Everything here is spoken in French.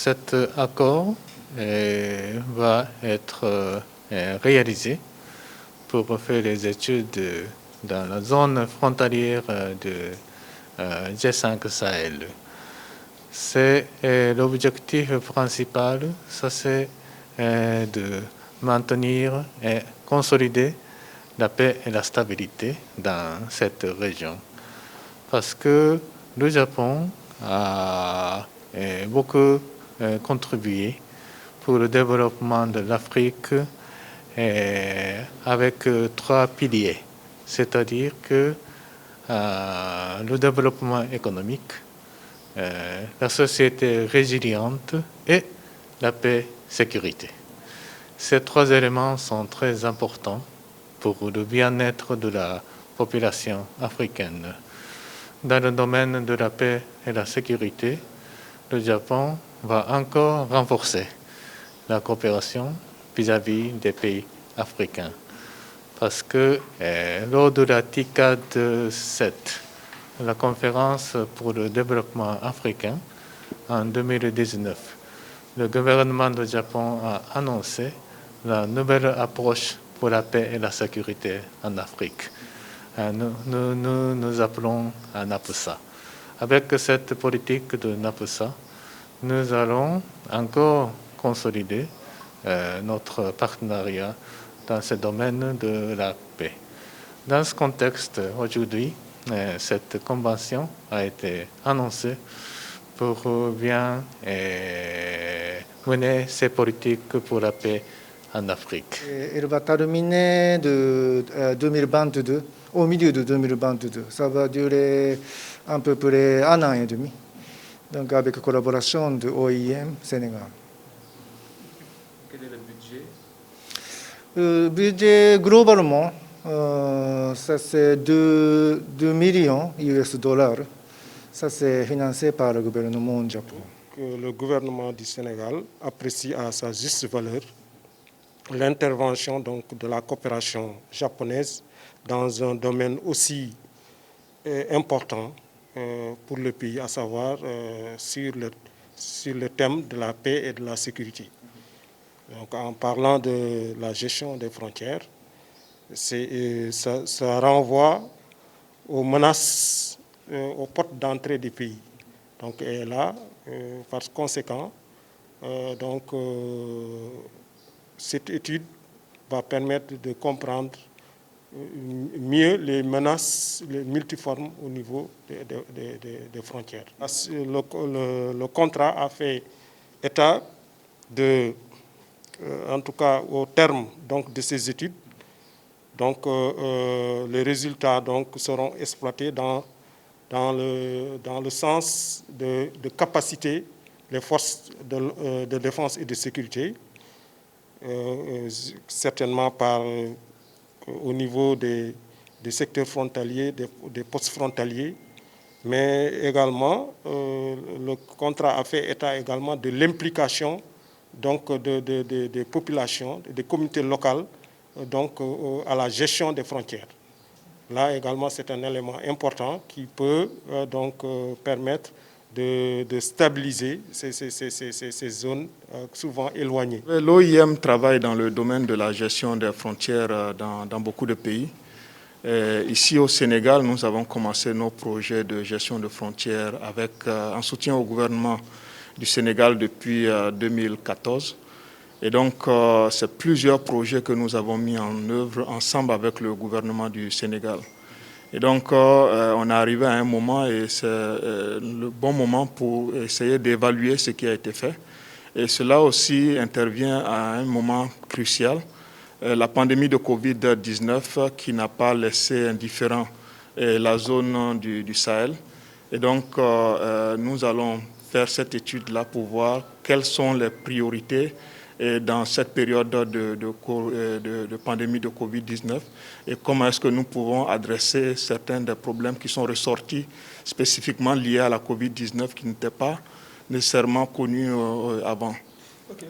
cet accord va être réalisé pour faire les études dans la zone frontalière de G5 Sahel. C'est l'objectif principal, ça c'est de maintenir et consolider la paix et la stabilité dans cette région. Parce que le Japon a beaucoup contribué pour le développement de l'Afrique avec 3 piliers, c'est-à-dire que le développement économique, la société résiliente et la paix et sécurité. Ces 3 éléments sont très importants pour le bien-être de la population africaine. Dans le domaine de la paix et la sécurité, le Japon va encore renforcer la coopération vis-à-vis des pays africains. Parce que lors de la TICAD 7, la conférence pour le développement africain, en 2019, le gouvernement du Japon a annoncé la nouvelle approche pour la paix et la sécurité en Afrique. Nous appelons à NAPSA. Avec cette politique de NAPSA, nous allons encore consolider notre partenariat dans ce domaine de la paix. Dans ce contexte, aujourd'hui, cette convention a été annoncée pour bien mener ces politiques pour la paix en Afrique. Elle va terminer de 2022, au milieu de 2022. Ça va durer à peu près 1 an et demi, donc avec collaboration de OIM Sénégal. Quel est le budget? Le budget globalement, ça c'est 2 millions US dollars. Ça c'est financé par le gouvernement du Japon. Le gouvernement du Sénégal apprécie à sa juste valeur l'intervention donc de la coopération japonaise dans un domaine aussi important pour le pays, à savoir sur le thème de la paix et de la sécurité. Donc, en parlant de la gestion des frontières, ça renvoie aux menaces aux portes d'entrée des pays. Donc, et là, par conséquent, cette étude va permettre de comprendre mieux les menaces multiformes au niveau des frontières. Le contrat a fait état de, en tout cas au terme donc, de ces études, donc, les résultats donc, seront exploités dans le sens de capacité des forces de défense et de sécurité, certainement au niveau des secteurs frontaliers, des postes frontaliers, mais également le contrat a fait état également de l'implication donc des populations, des communautés locales donc à la gestion des frontières. Là également c'est un élément important qui peut donc permettre de stabiliser ces zones souvent éloignées. L'OIM travaille dans le domaine de la gestion des frontières dans beaucoup de pays. Ici au Sénégal, nous avons commencé nos projets de gestion de frontières en soutien au gouvernement du Sénégal depuis 2014. Et donc, c'est plusieurs projets que nous avons mis en œuvre ensemble avec le gouvernement du Sénégal. Et donc, on est arrivé à un moment, et c'est le bon moment pour essayer d'évaluer ce qui a été fait. Et cela aussi intervient à un moment crucial. La pandémie de Covid-19 qui n'a pas laissé indifférent la zone du Sahel. Et donc, nous allons faire cette étude-là pour voir quelles sont les priorités dans cette période de pandémie de Covid-19 et comment est-ce que nous pouvons adresser certains des problèmes qui sont ressortis spécifiquement liés à la Covid-19 qui n'étaient pas nécessairement connus avant. Okay.